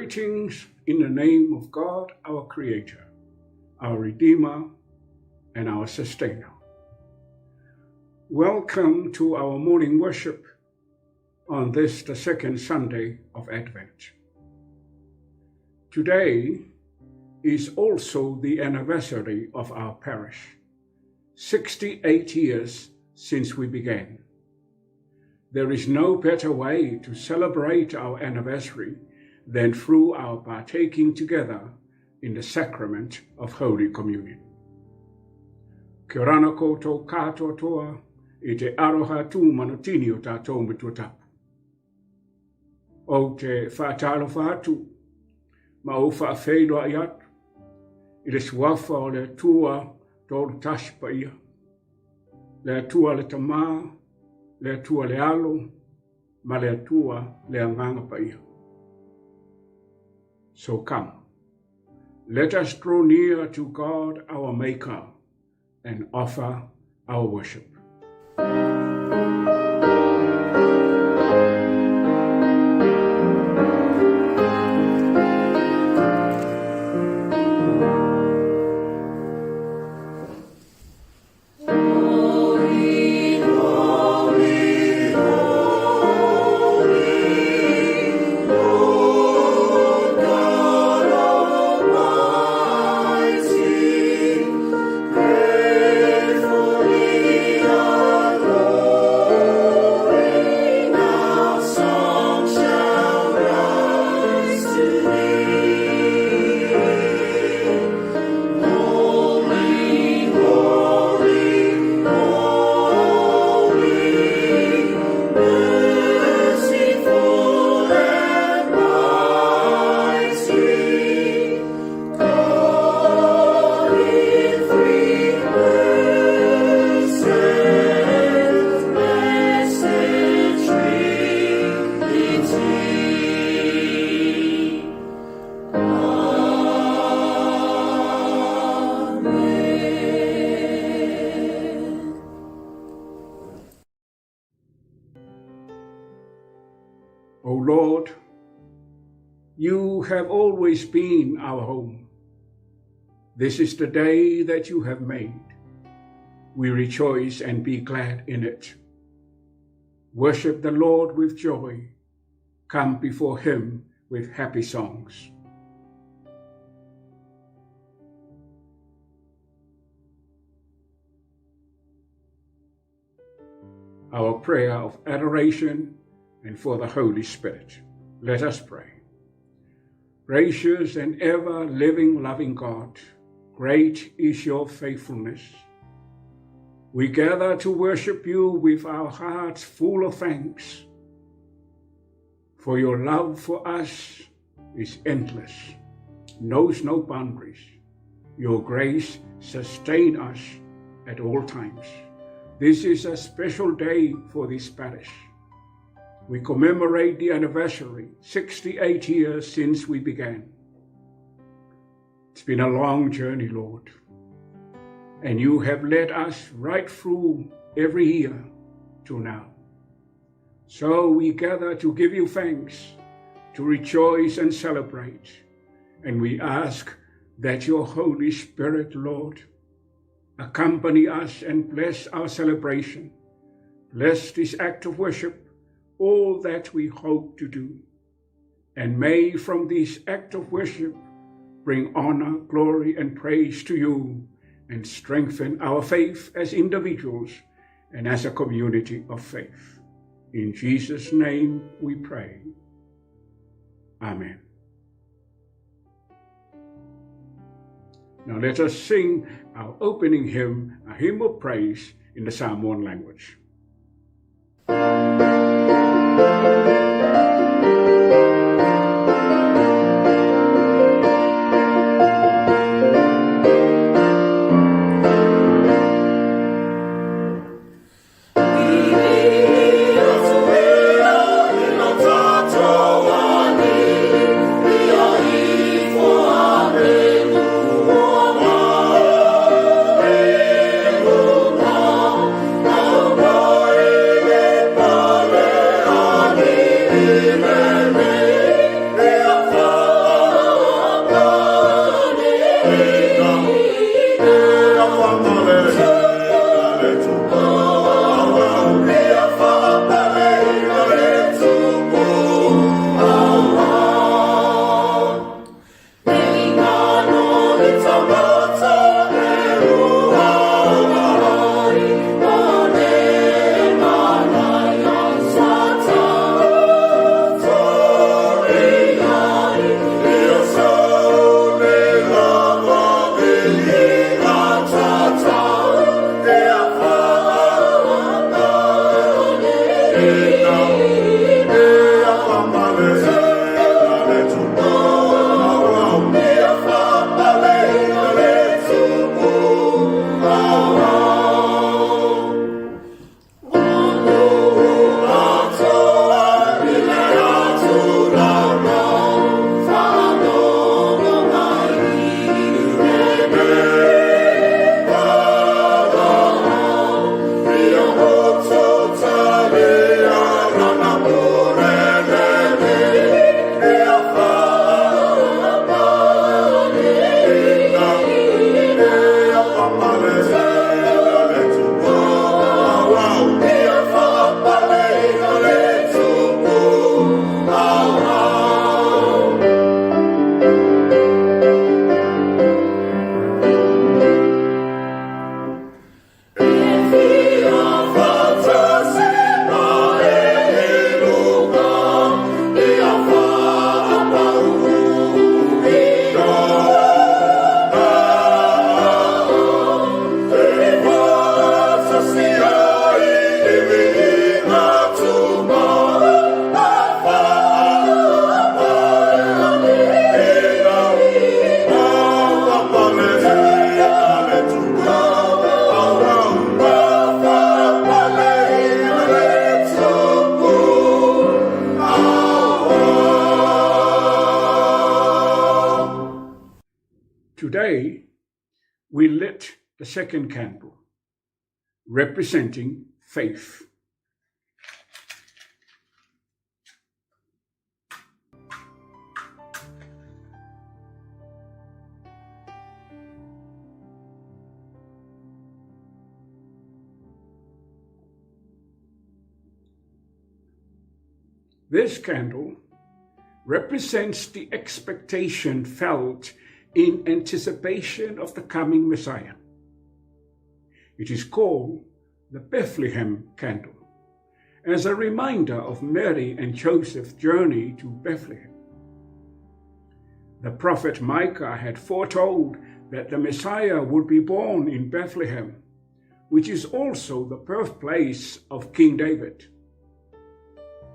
Greetings in the name of God, our Creator, our Redeemer, and our Sustainer. Welcome to our morning worship on this, the second Sunday of Advent. Today is also the anniversary of our parish, 68 years since we began. There is no better way to celebrate our anniversary than through our partaking together in the sacrament of Holy Communion. Kia ora koutou katoa toa I te aroha tū manotini o tātou mituatapu. O te whaatalofa atu, ma o whaawheiloa I atu, I le suafa o le tua tōru taspa ia, le tua le tamā, le tua le alo, ma le tua le anganga pa ia. So come, let us draw near to God our Maker and offer our worship. O Lord, you have always been our home. This is the day that you have made. We rejoice and be glad in it. Worship the Lord with joy. Come before him with happy songs. Our prayer of adoration and for the Holy Spirit. Let us pray. Gracious and ever-living, loving God, great is your faithfulness. We gather to worship you with our hearts full of thanks, for your love for us is endless, knows no boundaries. Your grace sustains us at all times. This is a special day for this parish. We commemorate the anniversary, 68 years since we began. It's been a long journey, Lord, and you have led us right through every year to now. So we gather to give you thanks, to rejoice and celebrate, and we ask that your Holy Spirit, Lord, accompany us and bless our celebration. Bless this act of worship, all that we hope to do, and may from this act of worship bring honor, glory, and praise to you, and strengthen our faith as individuals and as a community of faith. In Jesus' name we pray. Amen. Now let us sing our opening hymn, a hymn of praise in the Samoan language. Oh, Today, we lit the second candle, representing faith. This candle represents the expectation felt in anticipation of the coming Messiah. It is called the Bethlehem Candle, as a reminder of Mary and Joseph's journey to Bethlehem. The prophet Micah had foretold that the Messiah would be born in Bethlehem, which is also the birthplace of King David.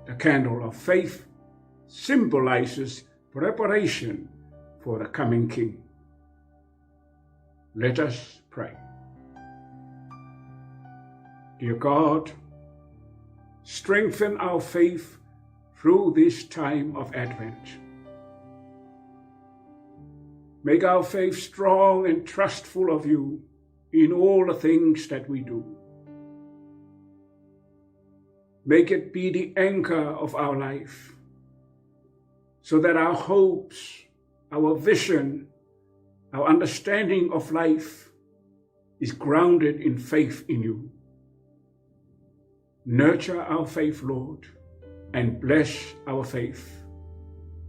The candle of faith symbolizes preparation for the coming King. Let us pray. Dear God, strengthen our faith through this time of Advent. Make our faith strong and trustful of you in all the things that we do. Make it be the anchor of our life, so that our hopes, our vision, our understanding of life is grounded in faith in you. Nurture our faith, Lord, and bless our faith,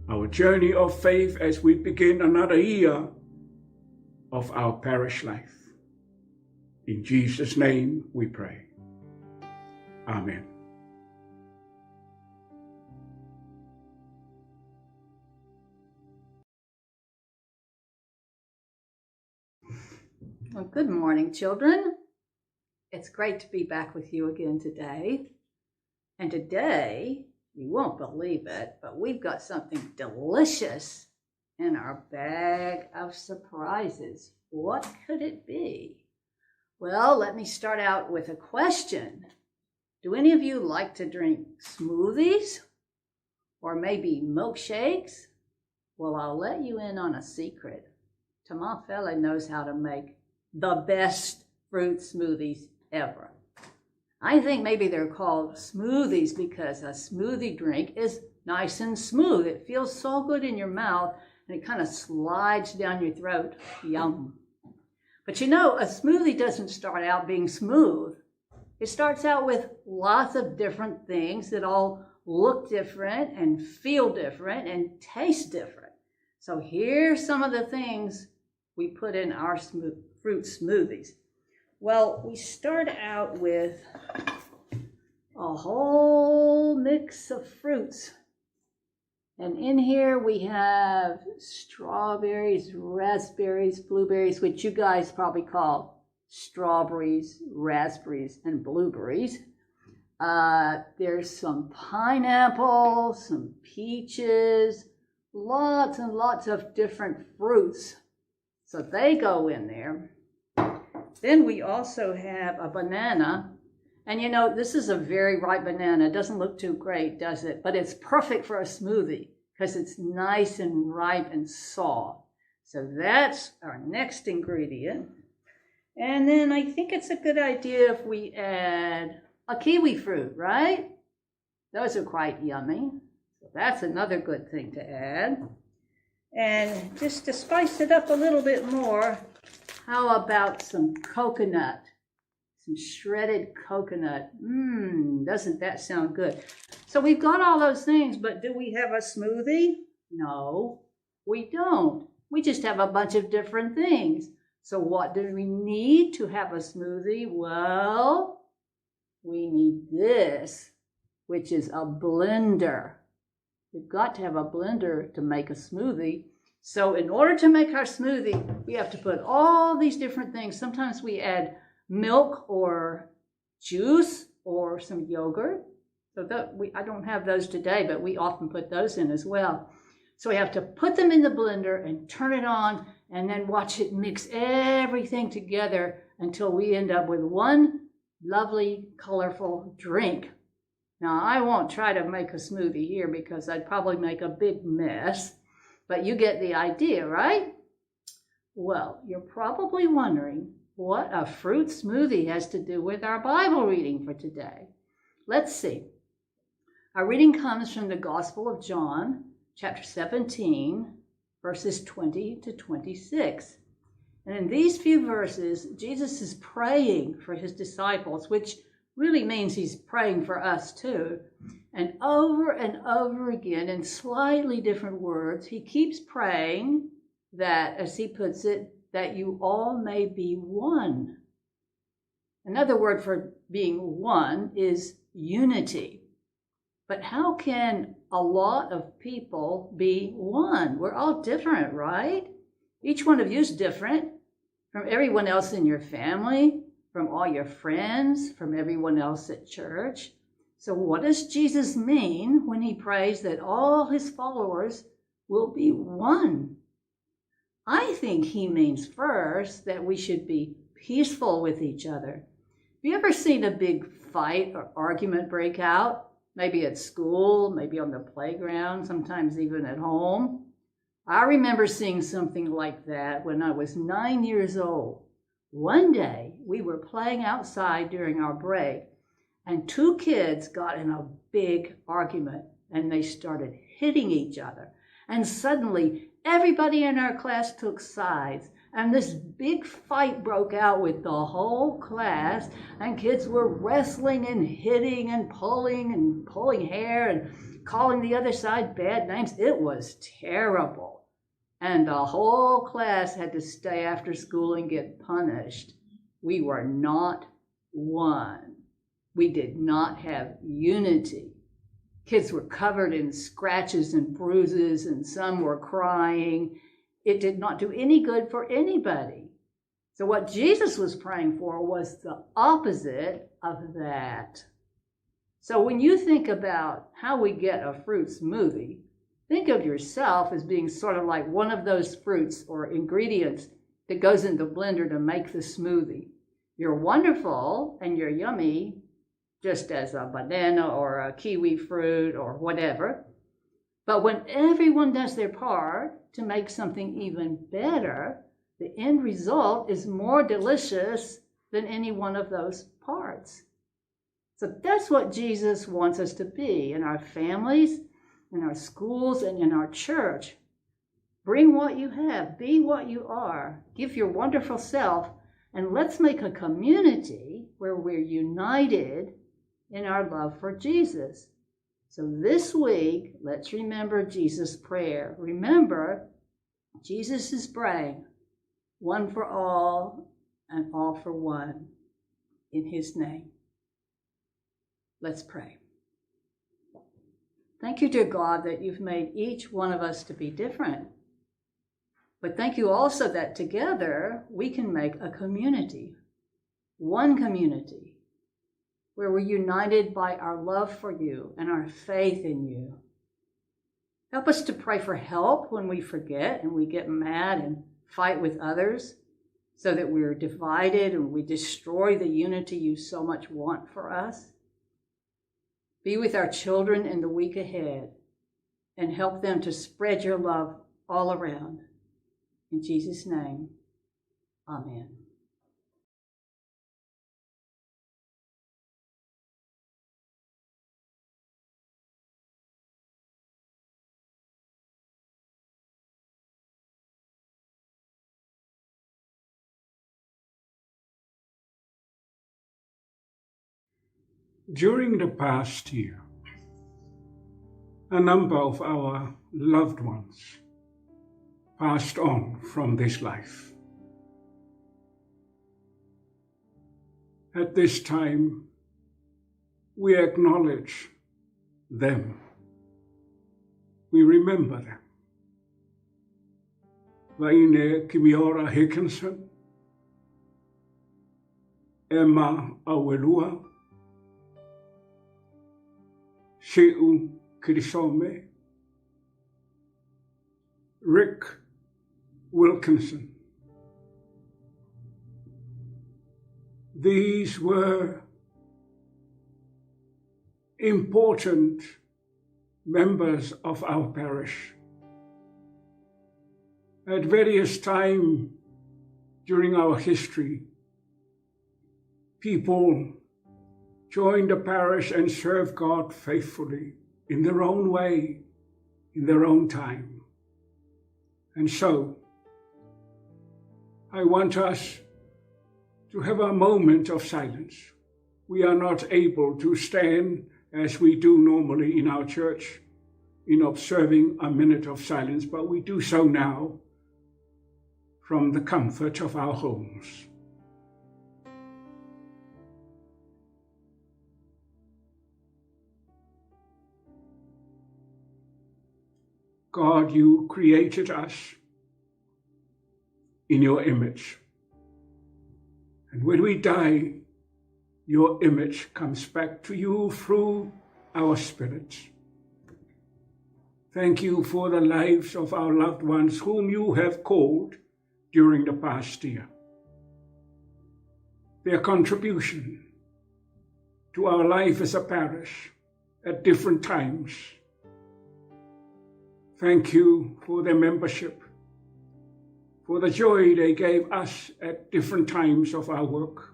our journey of faith as we begin another year of our parish life. In Jesus' name we pray. Amen. Well, good morning, children. It's great to be back with you again today. And today, you won't believe it, but we've got something delicious in our bag of surprises. What could it be? Well, let me start out with a question. Do any of you like to drink smoothies? Or maybe milkshakes? Well, I'll let you in on a secret. Fele knows how to make the best fruit smoothies ever. I think maybe they're called smoothies because a smoothie drink is nice and smooth. It feels so good in your mouth and it kind of slides down your throat. Yum. But you know, a smoothie doesn't start out being smooth. It starts out with lots of different things that all look different and feel different and taste different. So here's some of the things we put in our fruit smoothies. Well, we start out with a whole mix of fruits. And in here we have strawberries, raspberries, blueberries, which you guys probably call strawberries, raspberries, and blueberries. There's some pineapple, some peaches, lots and lots of different fruits. So they go in there. Then we also have a banana. And you know, this is a very ripe banana. It doesn't look too great, does it? But it's perfect for a smoothie because it's nice and ripe and soft. So that's our next ingredient. And then I think it's a good idea if we add a kiwi fruit, right? Those are quite yummy. So that's another good thing to add. And just to spice it up a little bit more, how about some coconut? Some shredded coconut. Doesn't that sound good? So we've got all those things, but do we have a smoothie? No, we don't. We just have a bunch of different things. So what do we need to have a smoothie? Well, we need this, which is a blender. We've got to have a blender to make a smoothie. So in order to make our smoothie, we have to put all these different things. Sometimes we add milk or juice or some yogurt. So I don't have those today, but we often put those in as well. So we have to put them in the blender and turn it on and then watch it mix everything together until we end up with one lovely, colorful drink. Now, I won't try to make a smoothie here because I'd probably make a big mess, but you get the idea, right? Well, you're probably wondering what a fruit smoothie has to do with our Bible reading for today. Let's see. Our reading comes from the Gospel of John, chapter 17, verses 20 to 26. And in these few verses, Jesus is praying for his disciples, which really means he's praying for us too. And over again, in slightly different words, he keeps praying that, as he puts it, that you all may be one. Another word for being one is unity. But how can a lot of people be one? We're all different, right? Each one of you is different from everyone else in your family, from all your friends, from everyone else at church. So what does Jesus mean when he prays that all his followers will be one? I think he means first that we should be peaceful with each other. Have you ever seen a big fight or argument break out? Maybe at school, maybe on the playground, sometimes even at home. I remember seeing something like that when I was 9 years old. One day, we were playing outside during our break, and two kids got in a big argument, and they started hitting each other. And suddenly, everybody in our class took sides, and this big fight broke out with the whole class, and kids were wrestling and hitting and pulling hair and calling the other side bad names. It was terrible. And the whole class had to stay after school and get punished. We were not one. We did not have unity. Kids were covered in scratches and bruises, and some were crying. It did not do any good for anybody. So what Jesus was praying for was the opposite of that. So when you think about how we get a fruit smoothie, think of yourself as being sort of like one of those fruits or ingredients that goes in the blender to make the smoothie. You're wonderful and you're yummy, just as a banana or a kiwi fruit or whatever. But when everyone does their part to make something even better, the end result is more delicious than any one of those parts. So that's what Jesus wants us to be in our families, in our schools, and in our church. Bring what you have. Be what you are. Give your wonderful self. And let's make a community where we're united in our love for Jesus. So this week, let's remember Jesus' prayer. Remember, Jesus is praying, one for all and all for one, in his name. Let's pray. Thank you, dear God, that you've made each one of us to be different. But thank you also that together we can make a community, one community, where we're united by our love for you and our faith in you. Help us to pray for help when we forget and we get mad and fight with others, so that we're divided and we destroy the unity you so much want for us. Be with our children in the week ahead and help them to spread your love all around. In Jesus' name, amen. During the past year, a number of our loved ones passed on from this life. At this time, we acknowledge them. We remember them. Vaine Kimiora Hickinson, Emma Awelua, Sheu Kirisome, Rick Wilkinson. These were important members of our parish. At various times during our history, people joined the parish and served God faithfully in their own way, in their own time. And so, I want us to have a moment of silence. We are not able to stand as we do normally in our church in observing a minute of silence, but we do so now from the comfort of our homes. God, you created us in your image. And when we die, your image comes back to you through our spirits. Thank you for the lives of our loved ones whom you have called during the past year. Their contribution to our life as a parish at different times. Thank you for their membership, for the joy they gave us at different times of our work.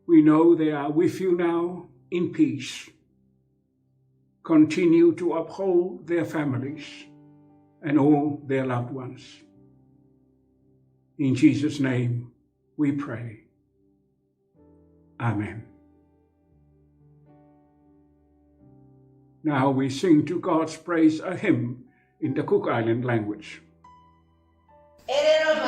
We know they are with you now in peace. Continue to uphold their families and all their loved ones. In Jesus' name we pray. Amen. Now we sing to God's praise a hymn in the Cook Island language. Tema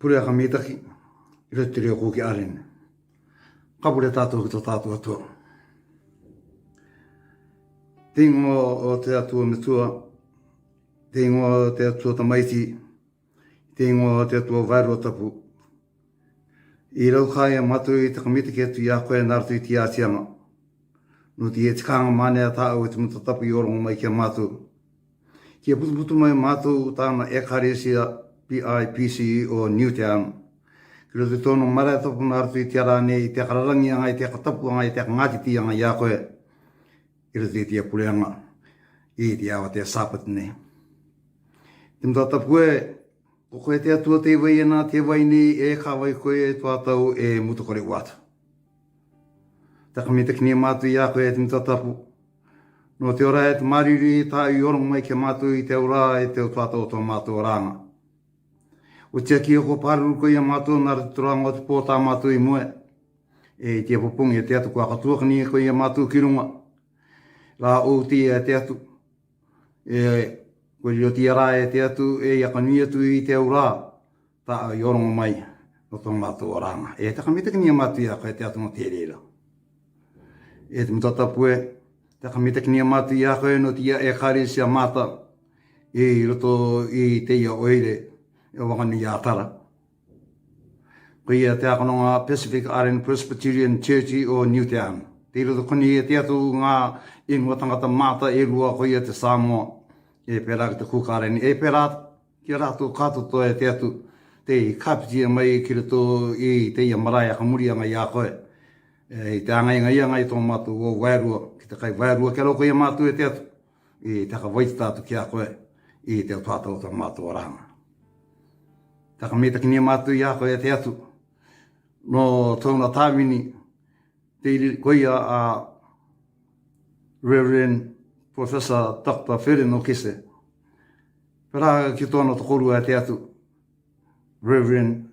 Pure ka mitaki, i rete reo ko ki arene. Kapure tātou ki tō tātou atua. Tingo o te atua me tua, tingo o te atua tamaiti, tingo o te atua vairoa tapu. I rau kai a matu i te kamitaki atu i a koe naratu i ti atianga. No ti e tikanga mane a tāu e te mutatapu i orongo mai ki a matu. Ki a putu mai matu tāna e karesia PIPC o Newtown. Kira te tono mara tapu naratu i te arane, i te kararangi anga, i te katapu anga, i te ngatiti anga i a koe. Kira te tia pureanga, i te awa te sapatine. Te mutatapu e, ko koe te atua te wai ena, te wai ni e kawai koe e tuatau e mutukore watu. Taka me te kini mātu i a koe e te mutatapu. No te ora e te mariri tā i orongo mai ke mātu i te ora e te tuatau o tō mātu o ranga. O tia ki oko pāruru ko i a mātu nā te turanga o te pōtā mātu i mue. E tia popungi e te atu kua katuakani ko i a mātu ki runga. La o tia e te atu. E ko i o tia rā e te atu e i a kanui atu i te ora tā i orongo mai o tō mātu o ranga. E taka me te kini a mātu i a koe te atu no te reira. E te mutatapu e, taka me te kini a mātu i a koe no tia e kare si a māta i roto i te ia oire. E wakani i atara. Ko ia te akononga Pacific Island Presbyterian Church o Newtown. Te roto koni e te atu ngā ingoa tangata māta e rua ko ia te Samoa. E pērā ki te kukareni. E pērā ki rātou kātoto e te atu. Te kāpitia mai ki roto i te ia marae a kamuri anga i a koe. I te angainga i anga i tō mātu o wairua. Ki te kai wairua ke roko i a mātu e te atu. I te ka waiti tātu ki a koe. I te tuatau tō mātu o ranga. Taka me te kini mātu i a koe e te atu. No tōna tāwini, te koia a Reverend Professor Dr. Fele Nokise. Pera ki tōna tokorua e te atu. Reverend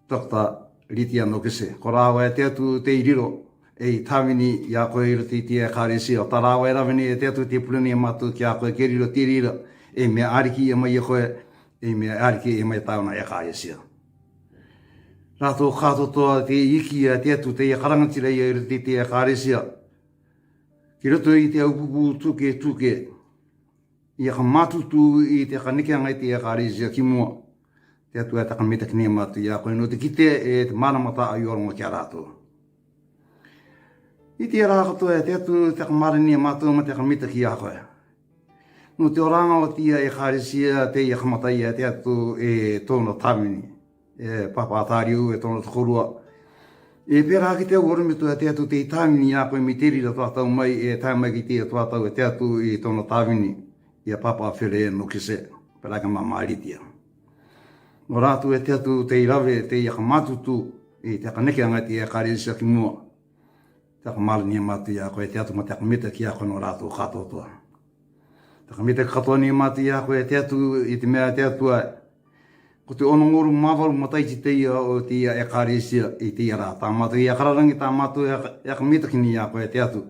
Dr. Lydia Nokise. Ko rāwa e te atu te iriro. e tāwini i a koe iro ti e kāresi o tarawa e rawini e te atu te pulani e mātou ki a koe keriro tirira e mea ariki e mai e koe e mea ariki e mai tauna e kāresi. Rātou kātotoa te iki a te atu te i karangatira i iro ti e kāresi ki roto i te aupupu tuke i a ka mātutu i te kanikianga i te e kāresi ki mua te atu e takamita ki ne mātou i a koe no te kite e te mānamata a i oronga ki a rātou. I te rā katoa te atu te kamarani e mātou ma te kamita ki a koe. No te oranga o tia e kārisia te i kamatai e te atu e tōna tāmini. E papa atariu e tōna tukorua. E pērā ki te uoromitu e te atu te i tāmini i a koe mi teri ra tuatau mai e tāmai ki te tuatau e te atu i tōna tāmini i a papa Fele Nokise. Pērā ka mamaritia. No rātu e te atu te i rawe te i akamatutu i te akanekeanga te e kārisia ki mua. Te akamarani e mātou i a koe te atu ma te akamita ki a koe no rātou katotoa. Te akamita katoa ni e mātou i a koe te atu i te mea te atua. Ko te onongoru mawaru mataiti te ia o te ia e kārisia i te ia rā. Tā mātou i a kararangi tā mātou e akamita ki ni a koe te atu.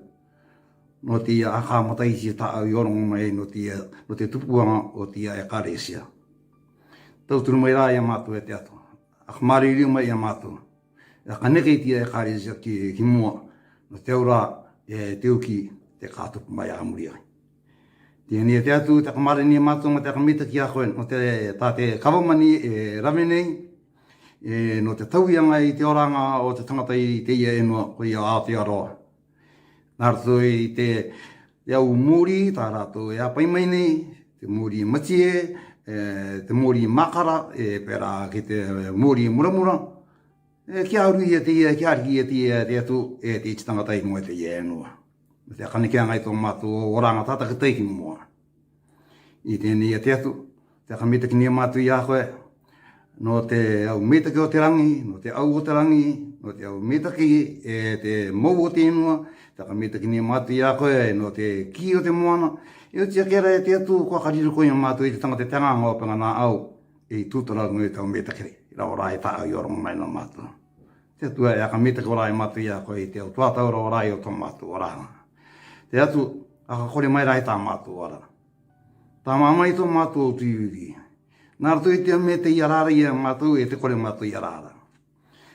No te ia aka mataiti tā au i orongo mai no te tupuanga o te ia e kārisia. Tauturu mai rā i a mātou e te atu. Akamariri mai i a mātou. E akaneke i te ia e kārisia ki mua. No te ora e te uki te kātupu mai a muria. Tēnei te atu te kamarani e mātou ma te akamita ki a koe. No te kawamani e rawenei. No te tauianga i te oranga o te tangata i te ia enua ko i a Aotearoa. Nā rato i te au muri, tā rato e apaimai nei, te muri matie, te muri makara, pērā ki te muri muramura. Ki aurui e te ia, ki ariki e te atu e te ititangata i mua te ia enua. Te akanekeanga i tō mātou o oranga tātaka teiki mua. I tēnei e te atu, te akamita ki nia mātou i a koe, no te au metake o te rangi, no te au o te rangi, no te au metake e te mou o te enua, te akamita ki nia mātou i a koe, no te ki o te moana, e o tia kera e te atu, kua kariro koe i a mātou i te tangata te tanganga o panga nā au, e tūtara ngui tau metake. Ra ora e tā i orongo mai no mātou. Te atua e akamita ko rai mātou i a koe i te au tuataura o rai o tō mātou oranga. Te atu, aka kore mai rai tā mātou ora. Tā mamai tō mātou o tuiuri. Nā rato i te me te iarara i a mātou e te kore mātou iarara.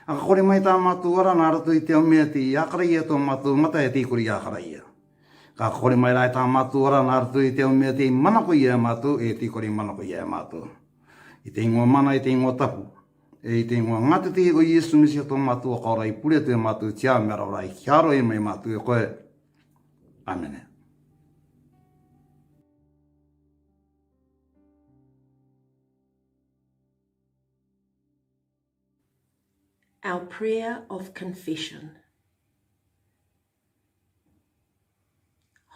Aka kore mai tā mātou ora, nā rato i te me te iakara i a tō mātou mata e te kore iakara i a. Ka kore mai rai tā mātou ora, nā rato i te me te manako i a mātou e te kore manako i a mātou. I te ingoa mana, i te ingoa tapu. E te ingoa ngate te o Iesu misi tō mātou a kaurai pure te mātou tia mera orai ki haro e mai mātou e koe. Amen. Our prayer of confession.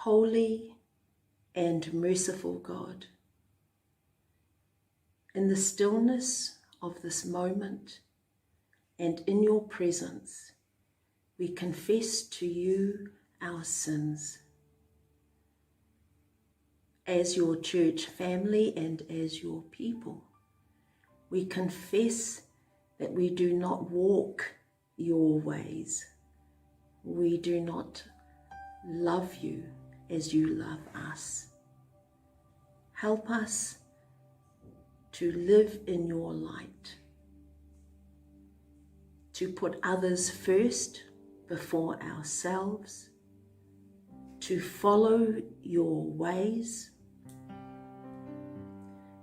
Holy and merciful God, in the stillness of this moment and in your presence, we confess to you our sins. As your church family and as your people, we confess that we do not walk your ways. We do not love you as you love us. Help us to live in your light, to put others first before ourselves, to follow your ways,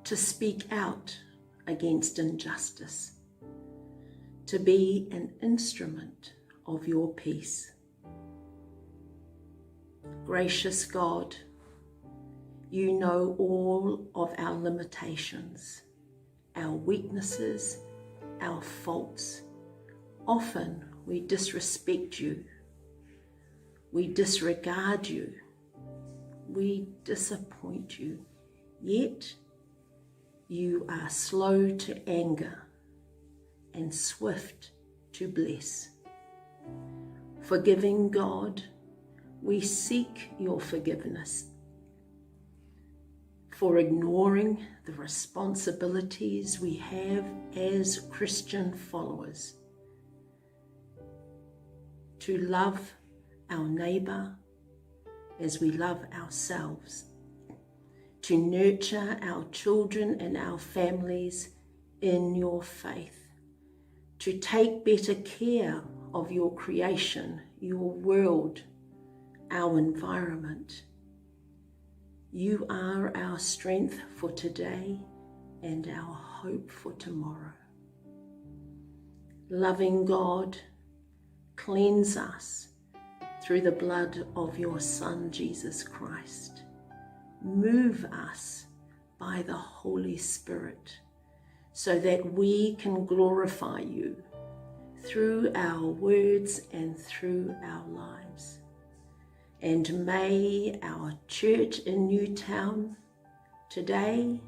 to speak out against injustice, to be an instrument of your peace. Gracious God, you know all of our limitations, our weaknesses, our faults. Often we disrespect you, we disregard you, we disappoint you, yet you are slow to anger and swift to bless. Forgiving God, we seek your forgiveness for ignoring the responsibilities we have as Christian followers to love our neighbour as we love ourselves, to nurture our children and our families in your faith, to take better care of your creation, your world, our environment. You are our strength for today and our hope for tomorrow. Loving God, cleanse us through the blood of your Son, Jesus Christ. Move us by the Holy Spirit so that we can glorify you through our words and through our lives. And may our church in Newtown today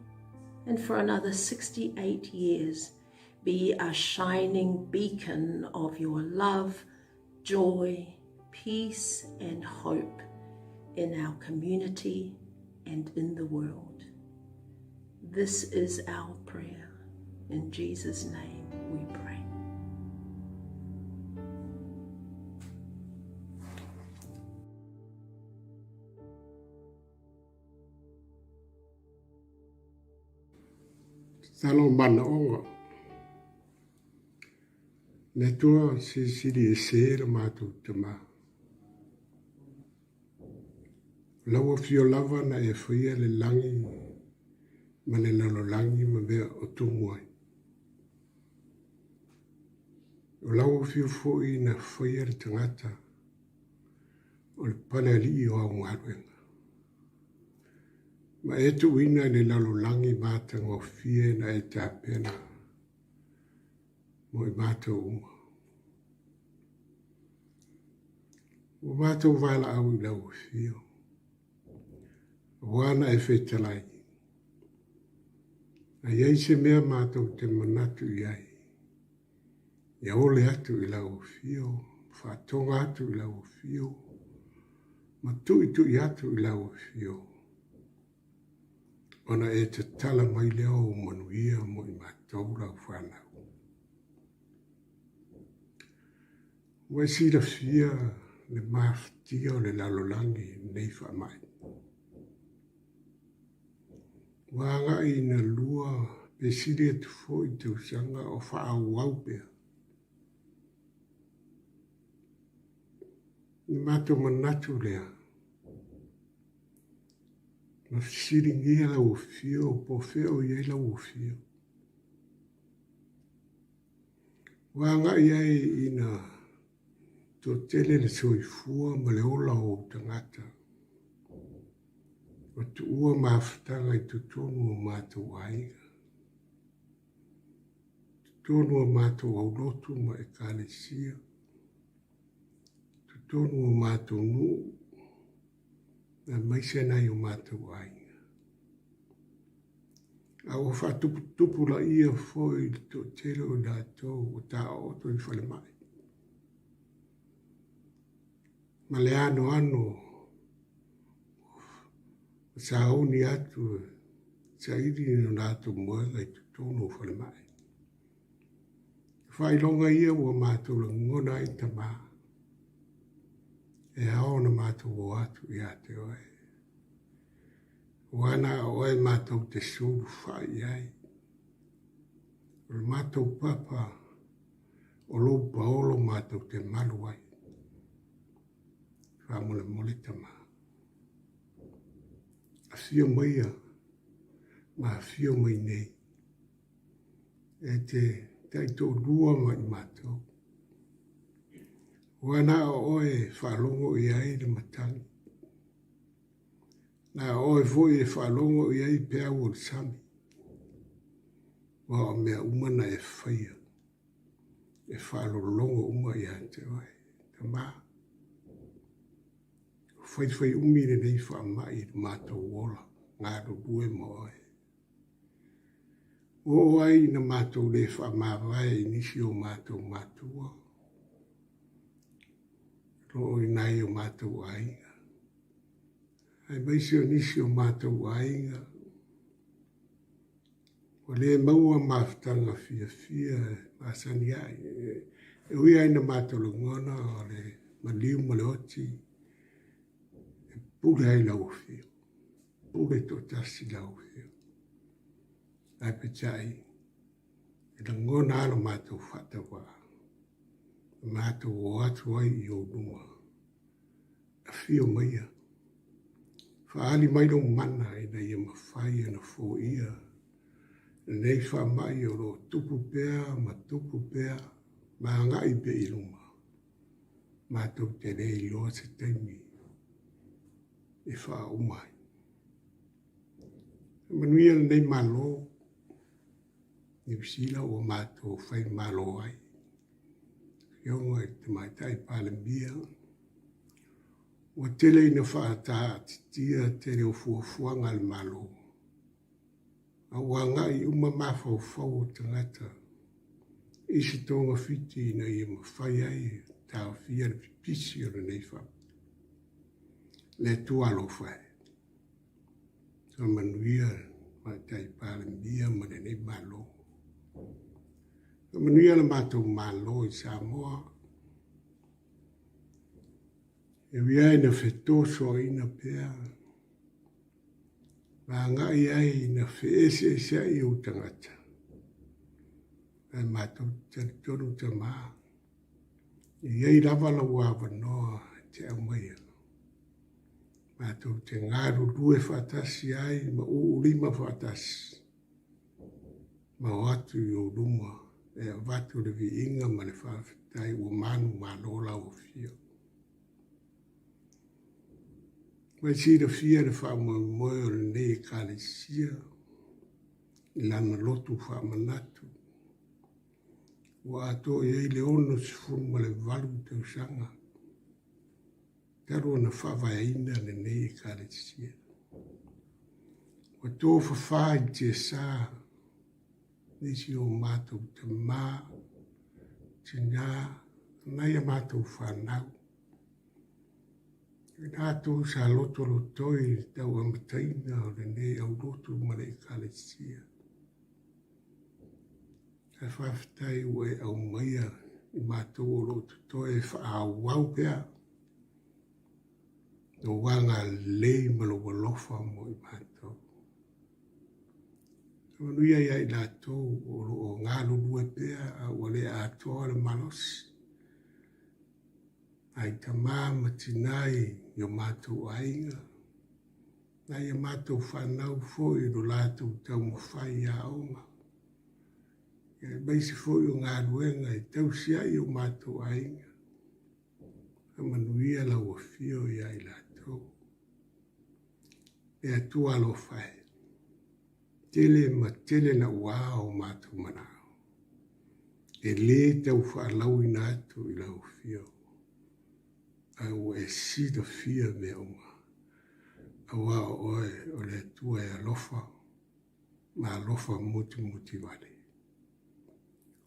and for another 68 years be a shining beacon of your love, joy, peace and hope in our community and in the world. This is our prayer. In Jesus' name we pray. Talo mana onga. Le tua siri sera matu tama. Lawa fio lava na e fia le langi ma le lalo langi ma bea o tumuai. O lawa fio foi na fia le tangata o le pane ali o au ngaruenga. Ma e tu ina le lalo langi mata ngō fie na e tāpena mo i mata uma. O mata o vala au i lau fio. Wana e whetalai. A iei se mea mātou te manatu iai. Ia ole atu i lau fio. Whātonga atu i lau fio. Ma tui tui atu i lau fio. Ona e te tala mai leo o manuia mo i mātou lau whanau. Wai sira fia le maftia o le lalolangi nei whamai. Wanga i na lua pe siri atu fo i te usanga o whaau waupea. Ni mātou manatu lea. Ma siri ngia la ufio, po feo iei la ufio. Wanga iei ina to tele le soifua ma le ola o tangata. O tu ua mafutanga i tutonu o mātou aiga. Tutonu o mātou aulotu ma e kālesia. Tutonu o mātou nuu. Na maise nai o mātou ainga. A o whatupu la ia foi to tele o dātou o tā oto i whale mai. Ma le ano sa auni atu sa iri no nātou moega i tutonu o whale mai. Whailonga ia o mātou la ngona i tamā. E haona mātou o atu i ate oe. Wana oe mātou te suru whai ai. O mātou papa o lo paolo mātou te malu ai. Whamule mole tama. A fio maia, ma fio mai nei. E te taito lua mai mātou. Wana oe whalongo i ai le matangi. Na oe foi e whalongo i ai pēa o le sami. Wa o mea umana e whaia. E whalolongo uma i ate oe. Ta mā. Whai umire nei whamai le mātou wola. Ngā rurue mo oe. O ai na mātou le whamawai nisi o mātou mātua. Ro i nai o mātou ainga. Ai maisi o nisi o mātou ainga. O le maua mafutanga fia masani ai. E ui ai na mātou lungona o le ma liu ma le oti, e pule ai lau fio, pule to tasi lau fio. Ai pe tai, e la ngona alo mātou whata wā, mātou o atu ai I o numa, a fio maia. Whaali mai no mana e na ia mawhai ana fō ia, nei wha mai o lo tupu pēa, ma tupu pēa, ma ngai pe I luma. Mātou te rei loa se teimi, e wha umai. Manuia nei malo, ni visila o mātou whai malo ai. Kionga e te mai tai pālembia, o tele ina whaata titia tere o fuafuanga le malo. A wangai uma mawhau whau o tangata. Isi tonga whiti ina ia mawhai ai tau fia le pipisi o le nei whau. Le tualo whai. So manuia mai tai pālembia ma le nei malo. So manuia le mātou malo I Samoa. E wia ina whetoso ina pēa. Wa ngai ai ina wheese sia I o tangata. Ai mātou tonu te maa. I ei lava la wawa noa te au maia. Mātou te ngaru lue whatasi ai ma ulima whatasi. Ma o atu I o luma. E a watu le vi inga ma le whawhitai o manu ma lola o fio. Mai si da fia le wha moe o le nei ka le sia. I lana lotu wha manatu. Wa ato I le ono si funu ma le valu te usanga. Taro na wha vaina le nei ka le sia. Wa tō wha I te saa. Nisi o mātou te mā. Te nā. Nai a mātou whanau. Nātou sa loto lotoi tau amataina o le nei au loto ma le ekalesia. Ka whawhitai ue au maia I mātou o loto toi e whaawau pia. No wanga lei malo walofa mo I mātou. Manuia iai nātou o ngā lulue pia a wale a toa le malosi. Ai ta mama tinai yo mātou ainga. Nai a mātou whanau fōi no lātou tau mawhai a onga. E baisi fōi o ngā ruenga e tau sia I o mātou ainga. A manuia la ua fio I ai lātou. E atua lo whai. Tele ma tele na ua o mātou manao. E le tau whaalau I nātou I lau fio. Au e si da fia me onga. Au a oe o le tua e alofa. Ma alofa muti wale.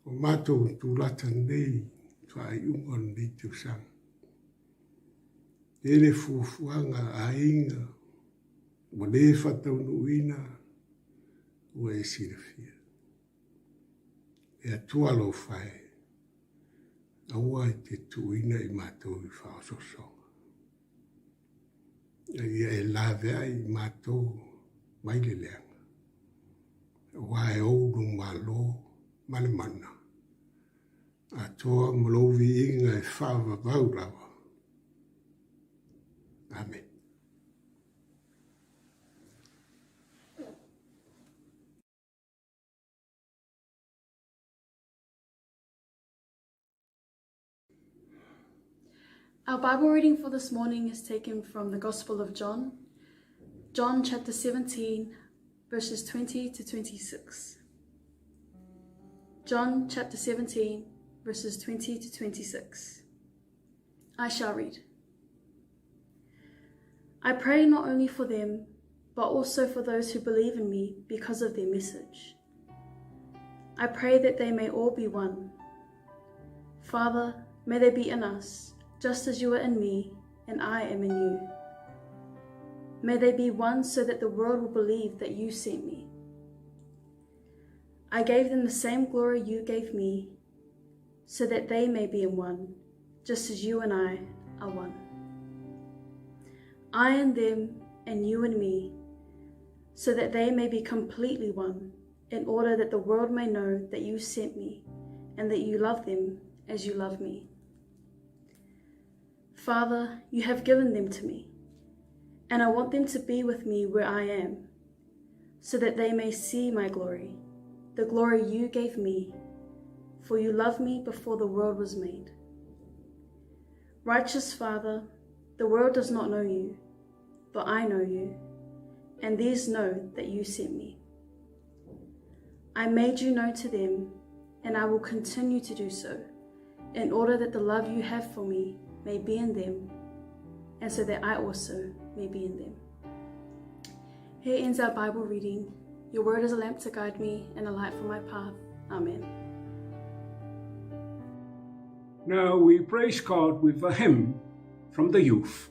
O mātou tūlata nei whaai unga nei te usanga. Ele fuafuanga a inga. Wa le whatau nuina. O e si da fia. E atua lo whae. Aua I te tuina I mātou I whaososonga. Ia e lawe ai I mātou maile leanga. Aua e ouro malo male mana. A toa malovi inga e whawa vaurawa. Amen. Our Bible reading for this morning is taken from the Gospel of John, John chapter 17, verses 20 to 26. John chapter 17, verses 20 to 26. I shall read. I pray not only for them, but also for those who believe in me because of their message. I pray that they may all be one. Father, may they be in us, just as you are in me, and I am in you. May they be one so that the world will believe that you sent me. I gave them the same glory you gave me, so that they may be in one, just as you and I are one. I and them, and you and me, so that they may be completely one, in order that the world may know that you sent me, and that you love them as you love me. Father, you have given them to me, and I want them to be with me where I am, so that they may see my glory, the glory you gave me, for you loved me before the world was made. Righteous Father, the world does not know you, but I know you, and these know that you sent me. I made you known to them, and I will continue to do so, in order that the love you have for me may be in them, and so that I also may be in them. Here ends our Bible reading. Your word is a lamp to guide me and a light for my path. Amen. Now we praise God with a hymn from the youth.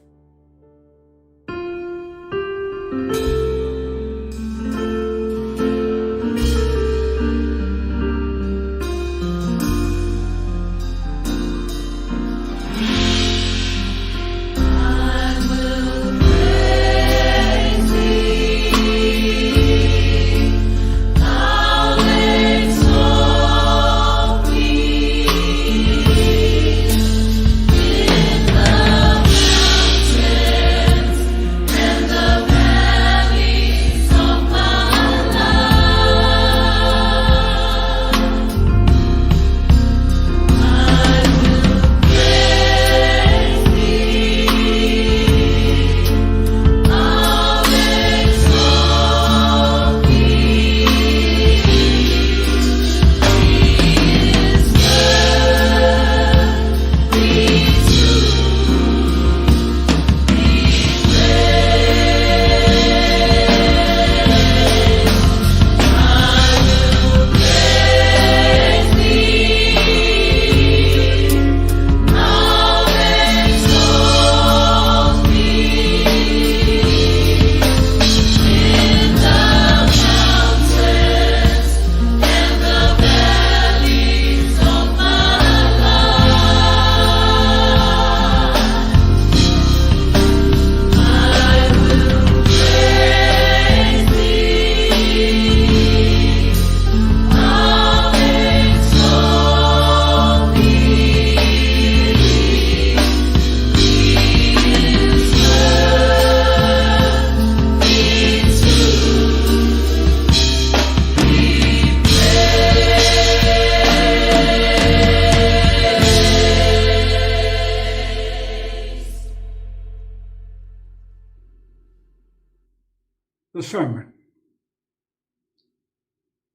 The sermon.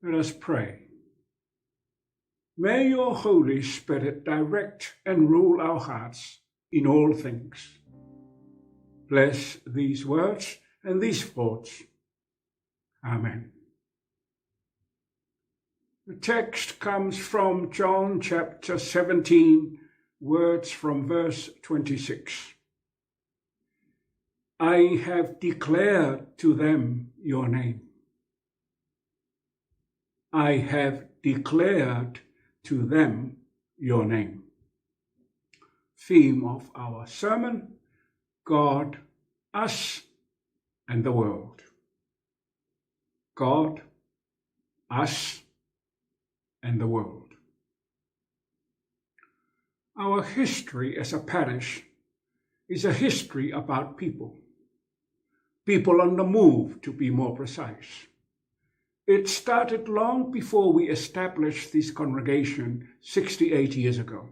Let us pray. May your Holy Spirit direct and rule our hearts in all things. Bless these words and these thoughts. Amen. The text comes from John chapter 17, words from verse 26. I have declared to them your name. I have declared to them your name. Theme of our sermon, God, us, and the world. God, us, and the world. Our history as a parish is a history about people. People on the move, to be more precise. It started long before we established this congregation 68 years ago.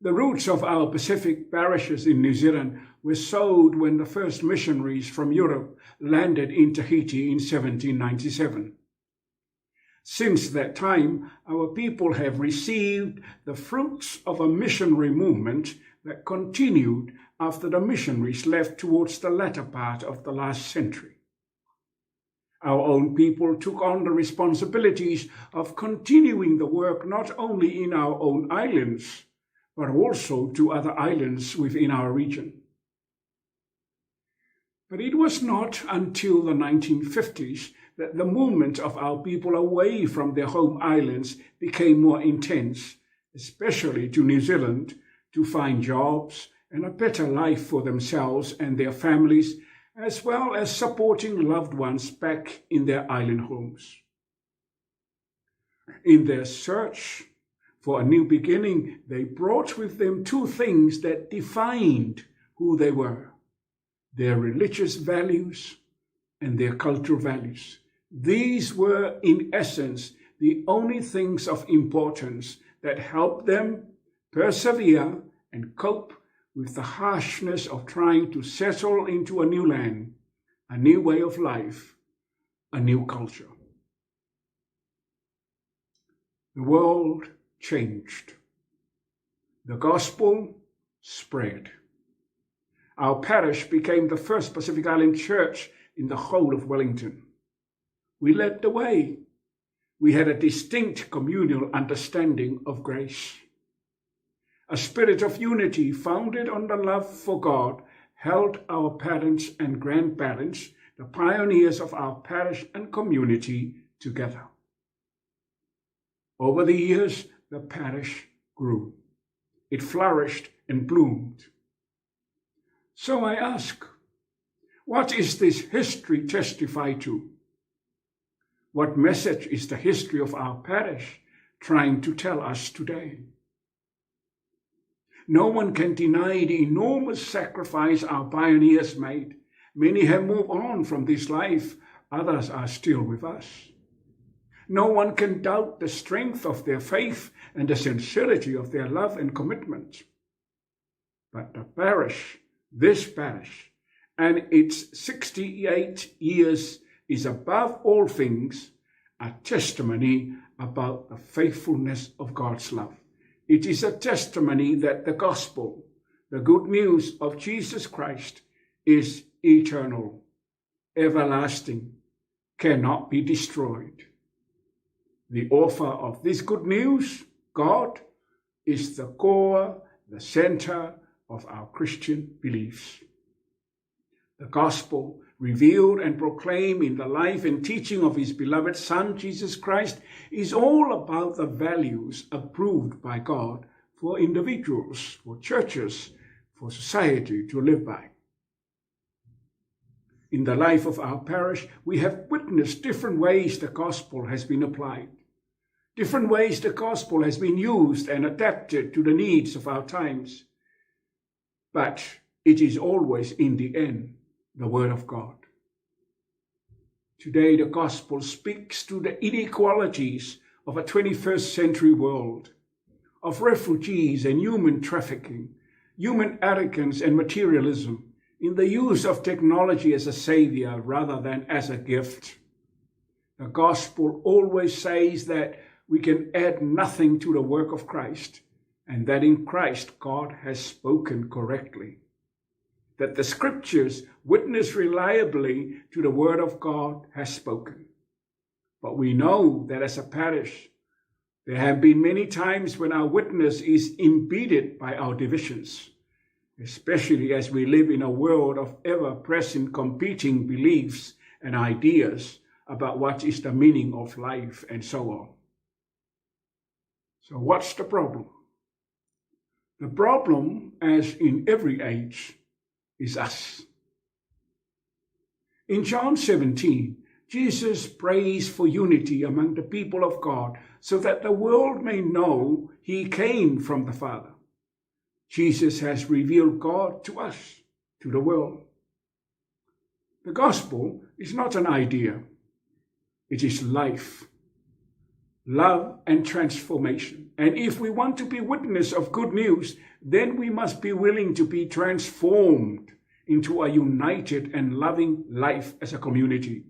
The roots of our Pacific parishes in New Zealand were sowed when the first missionaries from Europe landed in Tahiti in 1797. Since that time, our people have received the fruits of a missionary movement that continued after the missionaries left towards the latter part of the last century. Our own people took on the responsibilities of continuing the work not only in our own islands, but also to other islands within our region. But it was not until the 1950s that the movement of our people away from their home islands became more intense, especially to New Zealand, to find jobs and a better life for themselves and their families, as well as supporting loved ones back in their island homes. In their search for a new beginning, they brought with them two things that defined who they were: their religious values and their cultural values. These were, in essence, the only things of importance that helped them persevere and cope with the harshness of trying to settle into a new land, a new way of life, a new culture. The world changed. The gospel spread. Our parish became the first Pacific Island church in the whole of Wellington. We led the way. We had a distinct communal understanding of grace. A spirit of unity founded on the love for God held our parents and grandparents, the pioneers of our parish and community, together. Over the years, the parish grew. It flourished and bloomed. So I ask, what is this history testify to? What message is the history of our parish trying to tell us today? No one can deny the enormous sacrifice our pioneers made. Many have moved on from this life, others are still with us. No one can doubt the strength of their faith and the sincerity of their love and commitment. But the parish, this parish, and its 68 years is above all things a testimony about the faithfulness of God's love. It is a testimony that the gospel, the good news of Jesus Christ, is eternal, everlasting, cannot be destroyed. The author of this good news, God, is the core, the center of our Christian beliefs. The gospel, revealed and proclaimed in the life and teaching of his beloved Son, Jesus Christ, is all about the values approved by God for individuals, for churches, for society to live by. In the life of our parish, we have witnessed different ways the gospel has been applied, different ways the gospel has been used and adapted to the needs of our times. But it is always, in the end, the Word of God. Today, the gospel speaks to the inequalities of a 21st century world, of refugees and human trafficking, human arrogance and materialism, in the use of technology as a savior rather than as a gift. The gospel always says that we can add nothing to the work of Christ, and that in Christ God has spoken correctly. That the scriptures witness reliably to the word of God has spoken. But we know that as a parish, there have been many times when our witness is impeded by our divisions, especially as we live in a world of ever-present competing beliefs and ideas about what is the meaning of life and so on. So what's the problem? The problem, as in every age, is us. In John 17, Jesus prays for unity among the people of God so that the world may know he came from the Father. Jesus has revealed God to us, to the world. The gospel is not an idea. It is life, love, and transformation. And if we want to be witness of good news, then we must be willing to be transformed into a united and loving life as a community,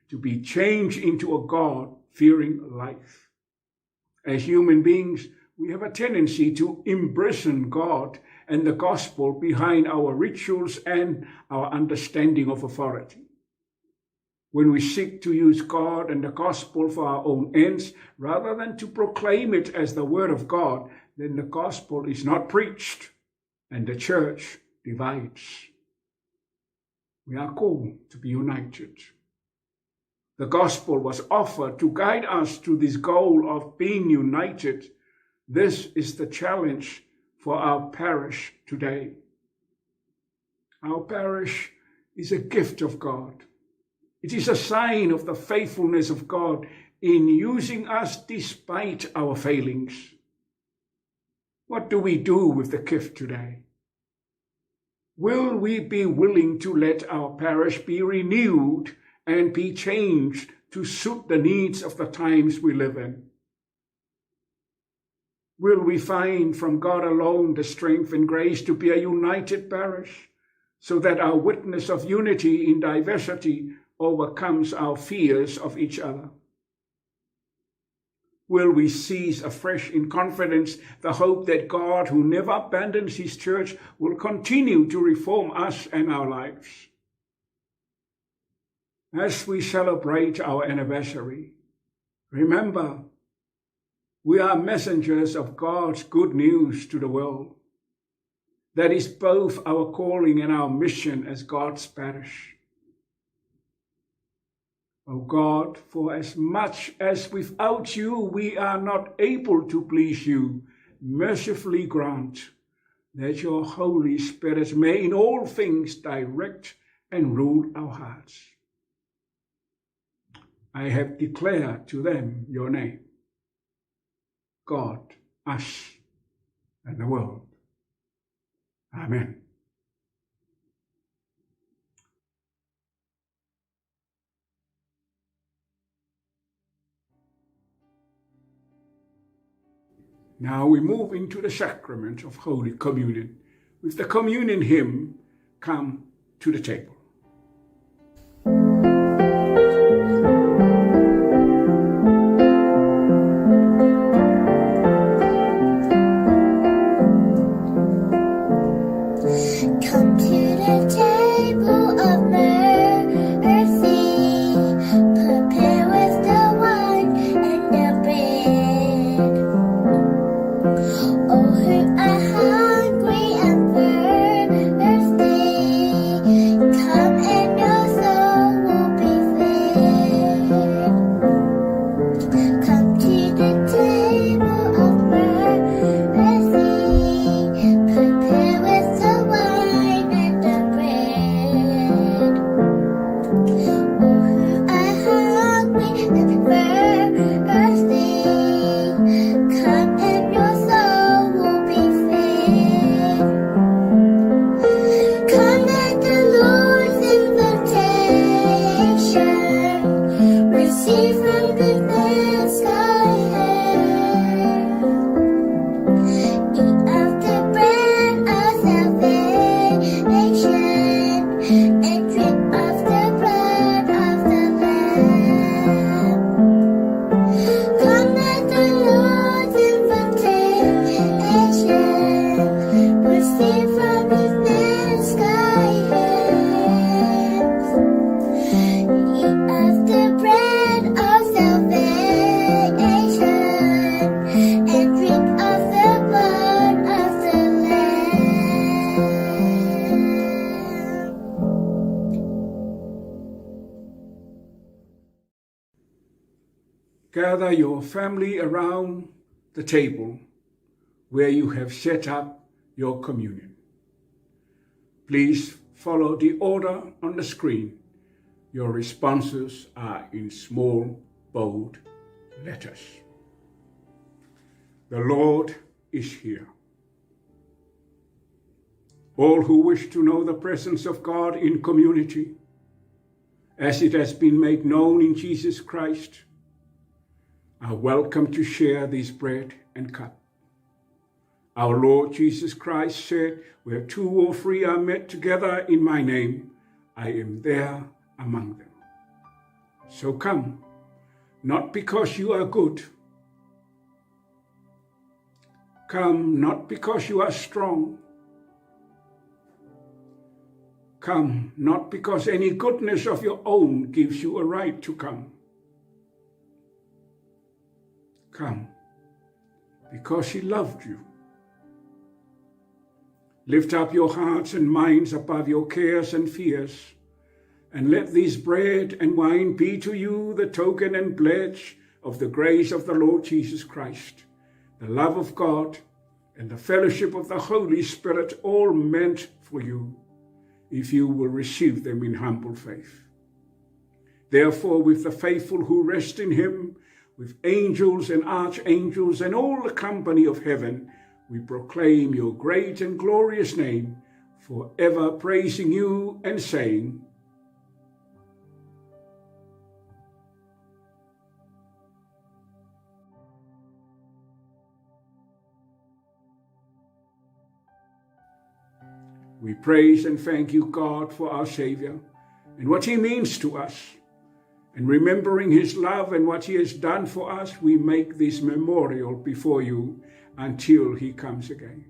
to be changed into a God-fearing life. As human beings, we have a tendency to imprison God and the gospel behind our rituals and our understanding of authority. When we seek to use God and the gospel for our own ends, rather than to proclaim it as the word of God, then the gospel is not preached and the church divides. We are called to be united. The gospel was offered to guide us to this goal of being united. This is the challenge for our parish today. Our parish is a gift of God. It is a sign of the faithfulness of God in using us despite our failings. What do we do with the gift today? Will we be willing to let our parish be renewed and be changed to suit the needs of the times we live in? Will we find from God alone the strength and grace to be a united parish, so that our witness of unity in diversity overcomes our fears of each other? Will we seize afresh in confidence the hope that God, who never abandons his church, will continue to reform us and our lives? As we celebrate our anniversary, remember, we are messengers of God's good news to the world. That is both our calling and our mission as God's parish. O God, for as much as without you we are not able to please you, mercifully grant that your Holy Spirit may in all things direct and rule our hearts. I have declared to them your name, God, us, and the world. Amen. Now we move into the sacrament of Holy Communion with the communion hymn, Come to the Table. Gather your family around the table where you have set up your communion. Please follow the order on the screen. Your responses are in small, bold letters. The Lord is here. All who wish to know the presence of God in community, as it has been made known in Jesus Christ, are welcome to share this bread and cup. Our Lord Jesus Christ said, where two or three are met together in my name, I am there among them. So come, not because you are good. Come, not because you are strong. Come, not because any goodness of your own gives you a right to come. Come, because he loved you. Lift up your hearts and minds above your cares and fears, and let this bread and wine be to you the token and pledge of the grace of the Lord Jesus Christ, the love of God, and the fellowship of the Holy Spirit, all meant for you, if you will receive them in humble faith. Therefore, with the faithful who rest in him, with angels and archangels and all the company of heaven, we proclaim your great and glorious name, forever praising you and saying, we praise and thank you, God, for our Savior and what he means to us. And remembering his love and what he has done for us, we make this memorial before you until he comes again.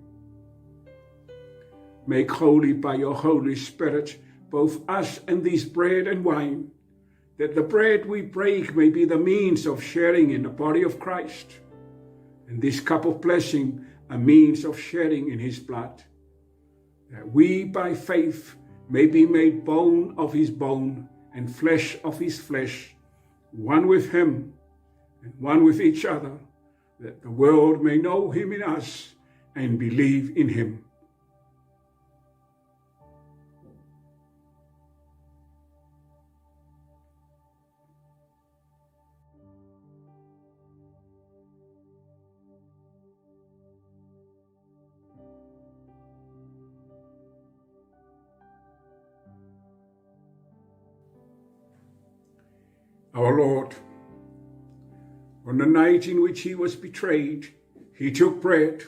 Make holy by your Holy Spirit both us and this bread and wine, that the bread we break may be the means of sharing in the body of Christ, and this cup of blessing a means of sharing in his blood, that we by faith may be made bone of his bone and flesh of his flesh, one with him and one with each other, that the world may know him in us and believe in him. Our Lord, on the night in which he was betrayed, he took bread.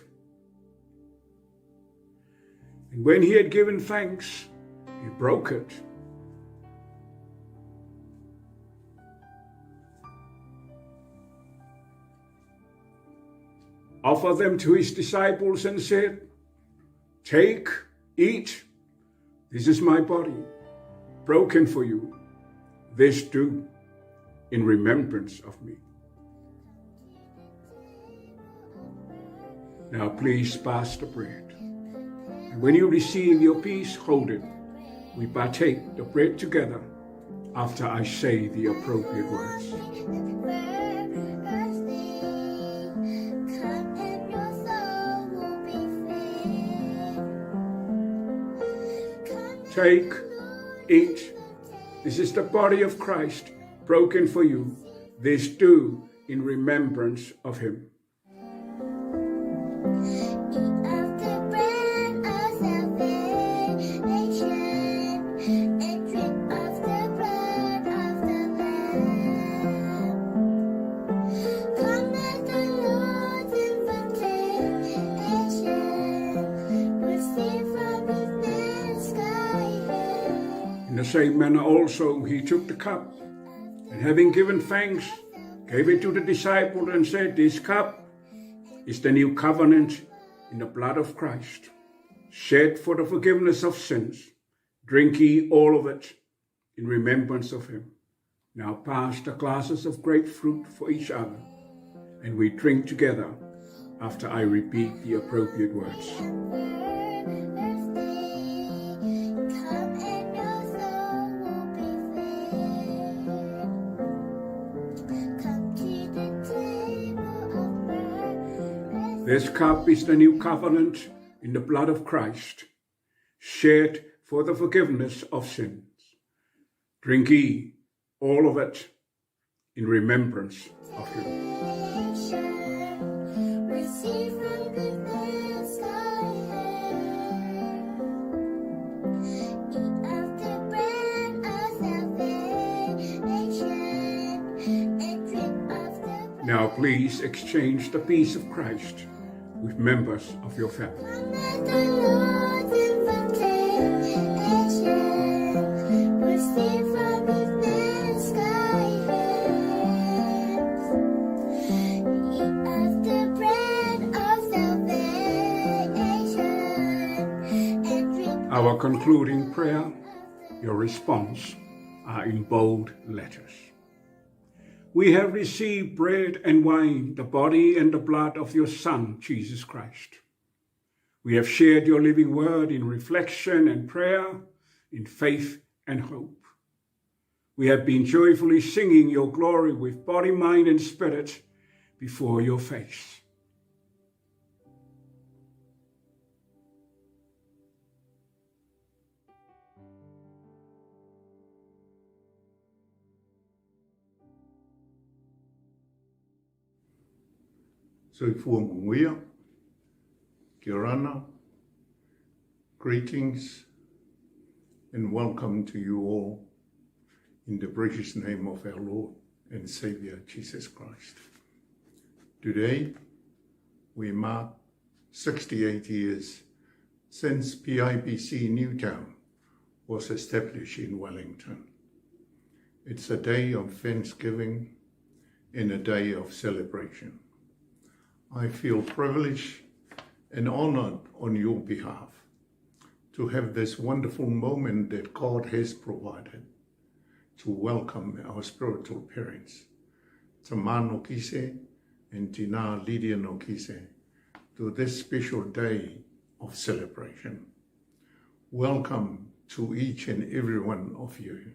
And when he had given thanks, he broke it. Offered them to his disciples and said, "Take, eat, this is my body, broken for you. This do in remembrance of me." Now please pass the bread. And when you receive your peace, hold it. We partake the bread together after I say the appropriate words. Take, eat. This is the body of Christ, broken for you. This do in remembrance of him. In the same manner also he took the cup, and having given thanks, gave it to the disciple and said, "This cup is the new covenant in the blood of Christ, shed for the forgiveness of sins. Drink ye all of it in remembrance of him." Now pass the glasses of grapefruit for each other, and we drink together after I repeat the appropriate words. This cup is the new covenant in the blood of Christ, shed for the forgiveness of sins. Drink ye all of it in remembrance of him. Now please exchange the peace of Christ with members of your family. Our concluding prayer, your response, are in bold letters. We have received bread and wine, the body and the blood of your Son, Jesus Christ. We have shared your living word in reflection and prayer, in faith and hope. We have been joyfully singing your glory with body, mind, and spirit before your face. Soifua Munguia, Kirana, greetings and welcome to you all in the precious name of our Lord and Savior Jesus Christ. Today, we mark 68 years since PIPC Newtown was established in Wellington. It's a day of thanksgiving and a day of celebration. I feel privileged and honored on your behalf to have this wonderful moment that God has provided to welcome our spiritual parents, Tama Nokise and Tina Lydia Nokise, to this special day of celebration. Welcome to each and every one of you.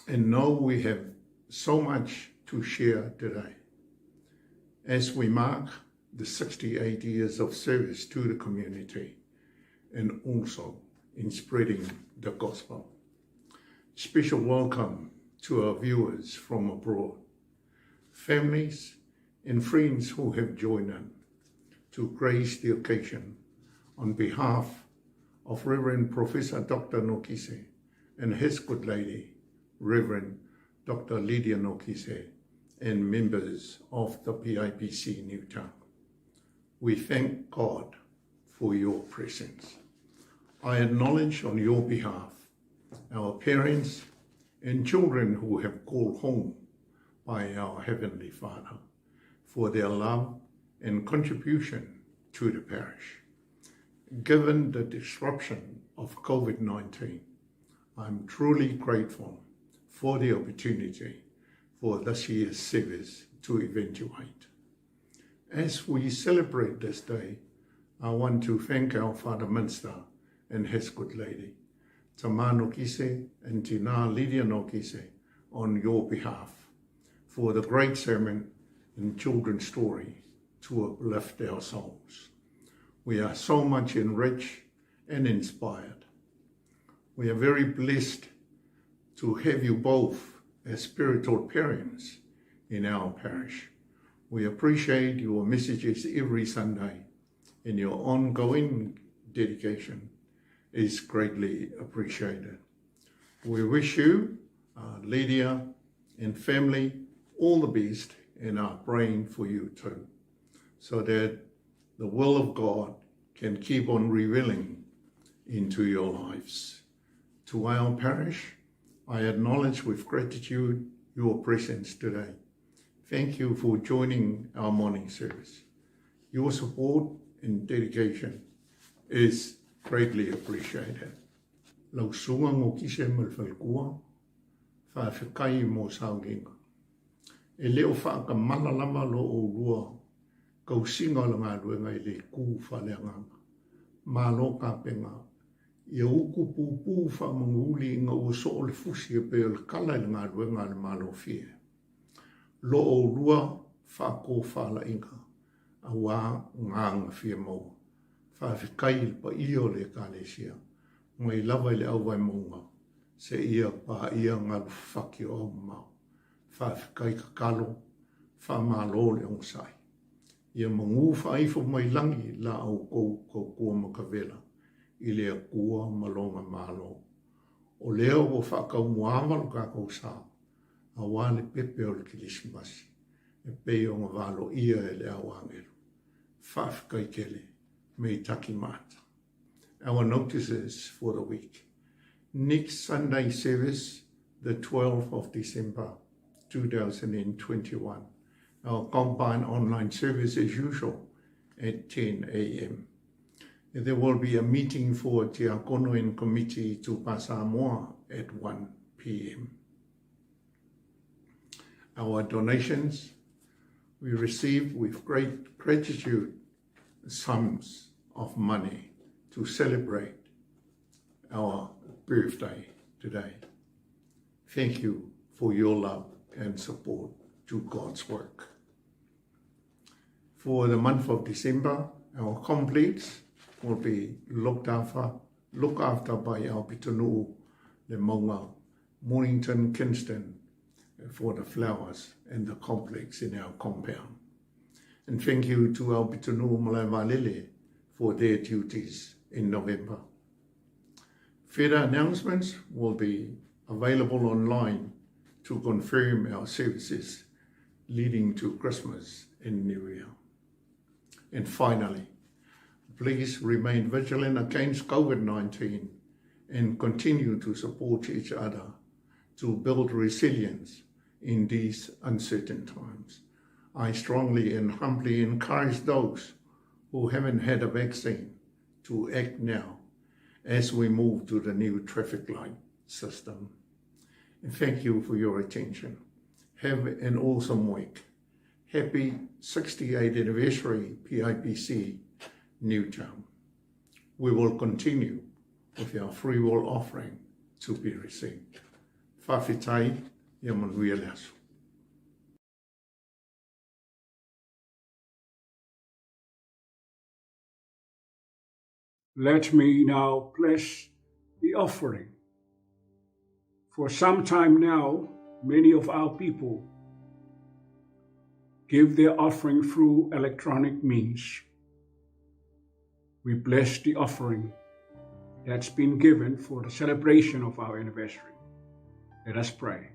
And know we have so much to share today as we mark the 68 years of service to the community and also in spreading the gospel. Special welcome to our viewers from abroad, families and friends who have joined in to grace the occasion on behalf of Reverend Professor Dr. Nokise and his good lady, Reverend Dr. Lydia Nokise, and members of the PIPC Newtown. We thank God for your presence. I acknowledge on your behalf our parents and children who have called home by our Heavenly Father for their love and contribution to the parish. Given the disruption of COVID-19, I'm truly grateful for the opportunity for this year's service to eventuate. As we celebrate this day, I want to thank our Father Minister and his good lady, Tama Nokise and Tina Lydia Nokise, on your behalf for the great sermon and children's story to uplift our souls. We are so much enriched and inspired. We are very blessed to have you both as spiritual parents in our parish. We appreciate your messages every Sunday, and your ongoing dedication is greatly appreciated. We wish you, Lydia and family, all the best, and are praying for you too, so that the will of God can keep on revealing into your lives. To our parish, I acknowledge with gratitude your presence today. Thank you for joining our morning service. Your support and dedication is greatly appreciated. Lau sunga ngokise malfalkua, whawhikai mo saunginga. E leo whaaka malalama lo o rua, kau singa la ngā ruenga i le kū whaleanganga. Mā lo ka penga, ia uku pūpū whamanguli inga ua so o le fusi e peo le kala i ngā ruenga le malo fie. Lo o rua whako whala inga, a wā nganga fie maua. Whawhikai le pa ia le kālesia, ngai lava le au vai maunga, se ia pa ia ngā whaki o au mau. Whawhikai ka kalo, whamalo le onsai. Ia mangu whaifo mai langi la au kou kua makawela, i lea kua malonga malo. O leo o whakau muawalo ka kou sā, a wale pepe o le kilismasi, e peo ngā walo ia e le au angelu. Whawhikai kele, me taki mata. Our notices for the week. Next Sunday service, the 12th of December, 2021. Our combined online service as usual at 10 a.m. There will be a meeting for Te Akonoin Committee to Pasamoa at 1 p.m. Our donations, we receive with great gratitude sums of money to celebrate our birthday today. Thank you for your love and support to God's work. For the month of December, our completes will be looked after by our Pitonu, the Maunga, Mornington, Kingston, for the flowers and the complex in our compound. And thank you to our Pitunu Malai for their duties in November. Further announcements will be available online to confirm our services leading to Christmas and New Year. And finally, please remain vigilant against COVID-19 and continue to support each other to build resilience in these uncertain times. I strongly and humbly encourage those who haven't had a vaccine to act now as we move to the new traffic light system. And thank you for your attention. Have an awesome week. Happy 68th anniversary PIPC Newtown. We will continue with our free will offering to be received. Whawhitai, ia manuia le aso. Let me now bless the offering. For some time now, many of our people give their offering through electronic means. We bless the offering that's been given for the celebration of our anniversary. Let us pray.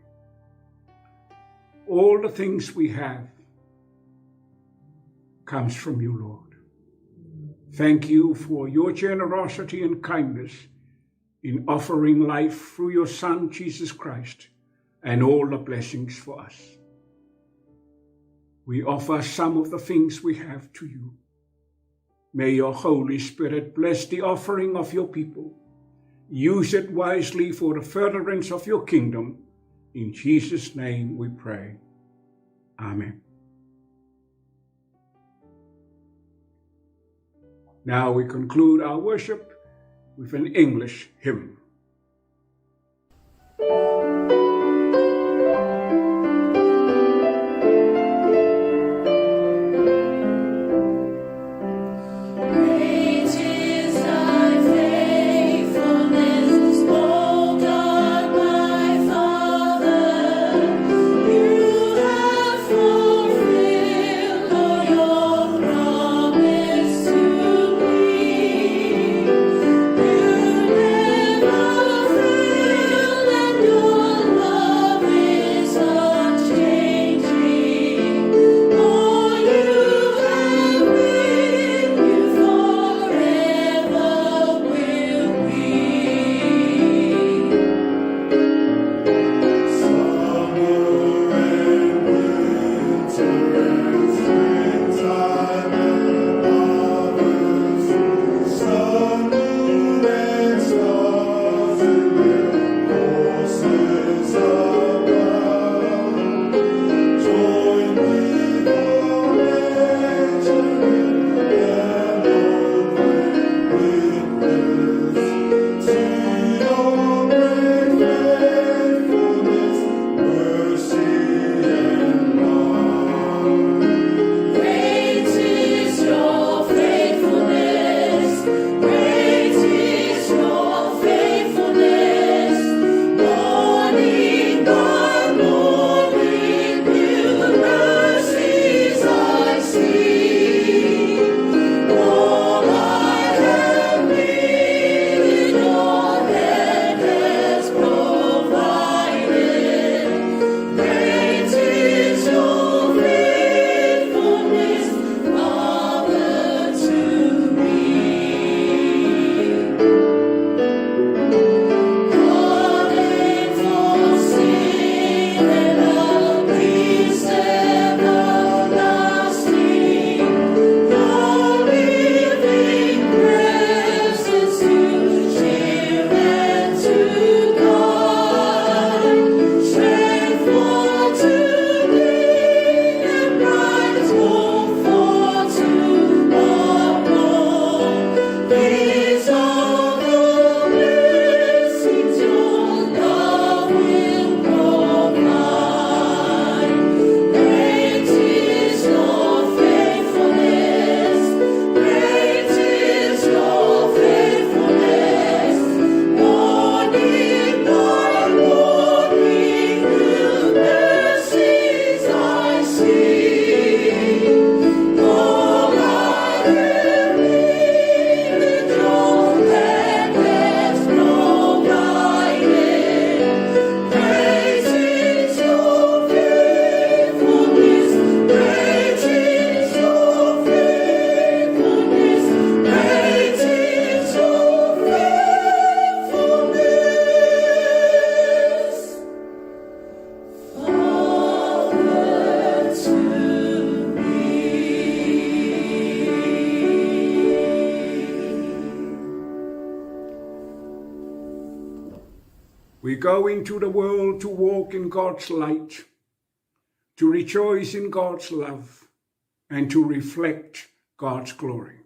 All the things we have comes from you, Lord. Thank you for your generosity and kindness in offering life through your Son, Jesus Christ, and all the blessings for us. We offer some of the things we have to you. May your Holy Spirit bless the offering of your people. Use it wisely for the furtherance of your kingdom. In Jesus' name we pray. Amen. Now we conclude our worship with an English hymn. Your We go into the world to walk in God's light, to rejoice in God's love, and to reflect God's glory.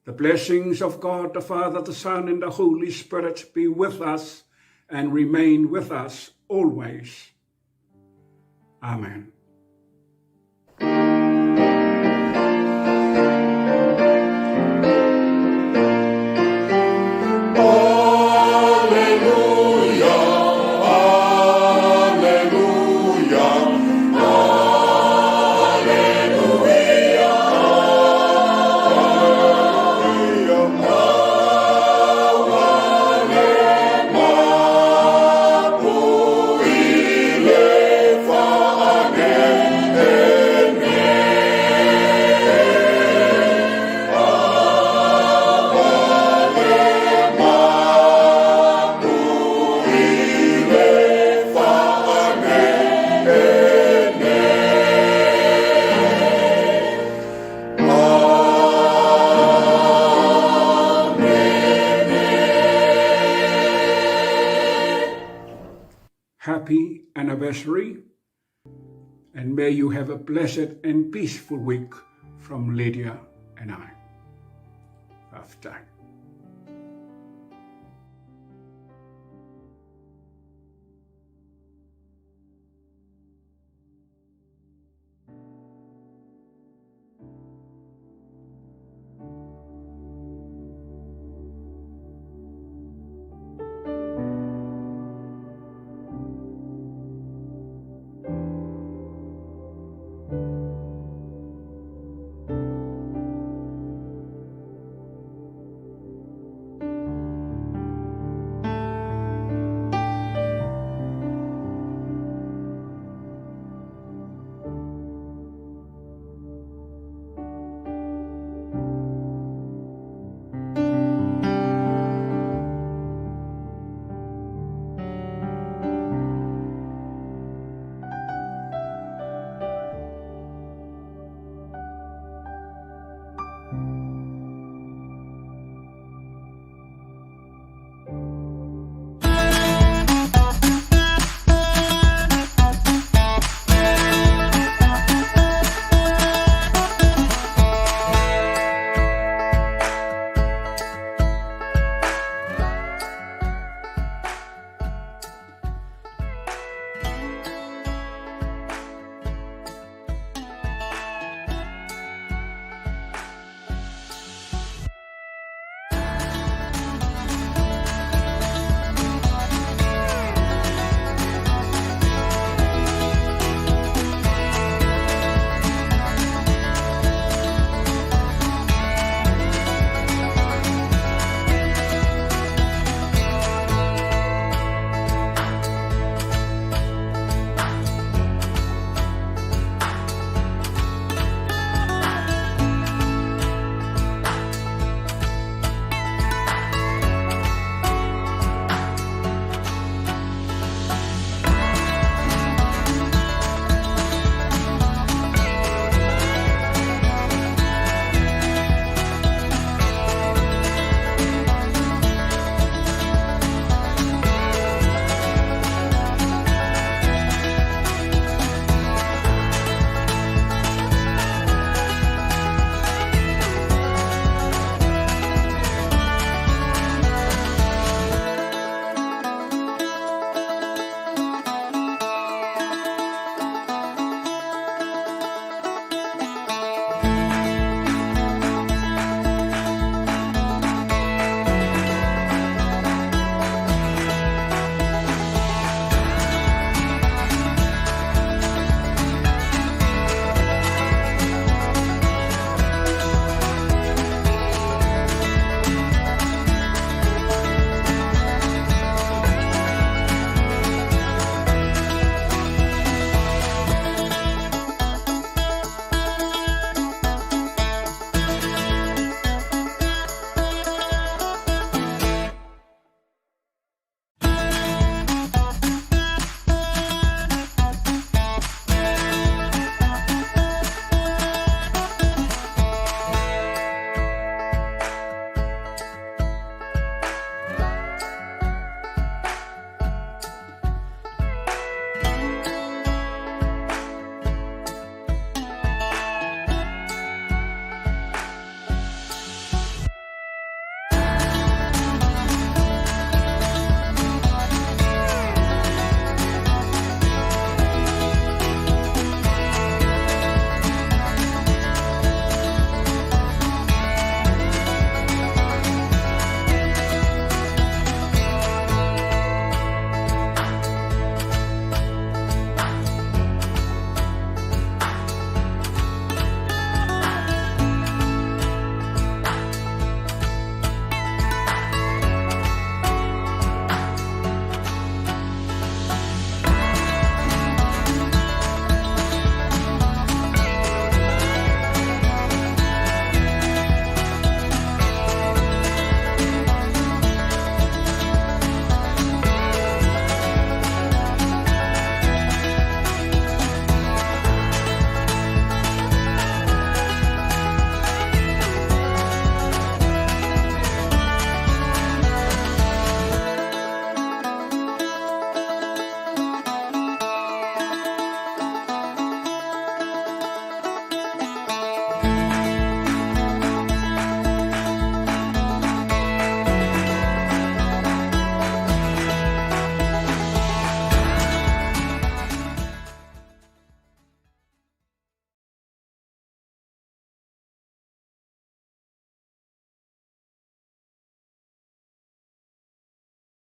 The blessings of God, the Father, the Son, and the Holy Spirit be with us and remain with us always. Amen. Happy anniversary, and may you have a blessed and peaceful week from Lydia and I. Prof.